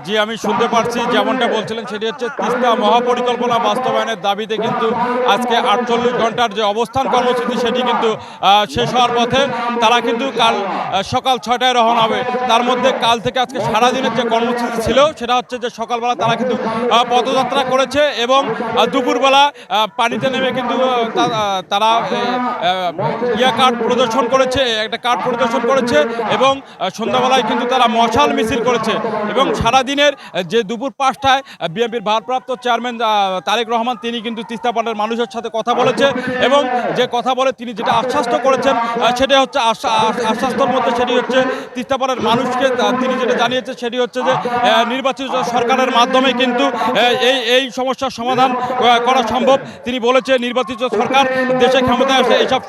জি, আমি শুনতে পারছি যেমনটা বলছিলেন সেটি হচ্ছে তিস্তা মহাপরিকল্পনা বাস্তবায়নের দাবিতে কিন্তু আজকে ৪৮ ঘন্টার যে অবস্থান কর্মসূচি সেটি কিন্তু শেষ হওয়ার পথে। তারা কিন্তু কাল সকাল ৬টায় রওনা হবে। তার মধ্যে কাল থেকে আজকে সারাদিনের যে কর্মসূচি ছিল সেটা হচ্ছে যে সকালবেলা তারা কিন্তু পদযাত্রা করেছে এবং দুপুরবেলা পানিতে নেমে কিন্তু তারা কার্ড প্রদর্শন করেছে, একটা কার্ড প্রদর্শন করেছে এবং সন্ধ্যাবেলায় কিন্তু তারা মশাল মিছিল করেছে। এবং সারাদিনের যে দুপুর ৫টায় বিএনপির ভারপ্রাপ্ত চেয়ারম্যান তারেক রহমান তিনি কিন্তু তিস্তা পাড়ের মানুষের সাথে কথা বলেছে এবং যে কথা বলে তিনি যেটা আশ্বস্ত করেছেন সেটা হচ্ছে আশ্বাস্তর মধ্যে সেটি হচ্ছে তিস্তা পাড়ের মানুষকে তিনি যেটা জানিয়েছে সেটি হচ্ছে যে নির্বাচিত সরকারের মাধ্যমে কিন্তু এই সমস্যার সমাধান করা সম্ভব। তিনি বলেছে নির্বাচিত সরকার দেশে ক্ষমতায় আসে এইসব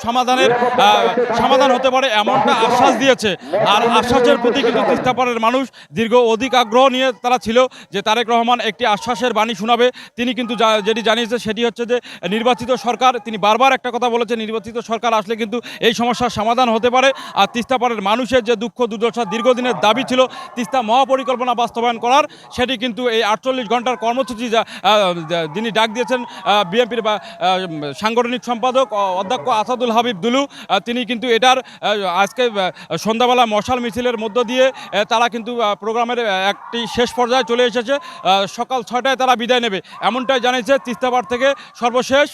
সমাধান হতে পারে এমনটা আশ্বাস দিয়েছে। আর আশ্বাসের প্রতি কিন্তু তিস্তা পাড়ের মানুষ দীর্ঘ অধিক আগ্রহ নিয়ে তারা ছিল যে তারেক রহমান একটি আশ্বাসের বাণী শোনাবে। তিনি কিন্তু যেটি জানিয়েছে সেটি হচ্ছে যে নির্বাচিত সরকার, তিনি বারবার একটা কথা বলেছে নির্বাচিত সরকার আসলে কিন্তু এই সমস্যার সমাধান হতে পারে। আর তিস্তা পাড়ের মানুষের যে দুঃখ দুর্দশা দীর্ঘদিনের দাবি ছিল তিস্তা মহাপরিকল্পনা বাস্তবায়ন করার, সেটি কিন্তু এই ৪৮ ঘন্টার কর্মসূচি যিনি ডাক দিয়েছেন বিএনপির সাংগঠনিক সম্পাদক অধ্যক্ষ আসাদুল হাবিব দুলু, তিনি কিন্তু এটার আজকে সন্ধ্যাবেলা মশাল মিছিলের মধ্য দিয়ে তারা কিন্তু প্রোগ্রামের একটি শেষ পর্যায়ে চলে এসেছে। সকাল ৬টায় তারা বিদায় নেবে এমনটাই জানিয়েছে তিস্তাপাড় থেকে সর্বশেষ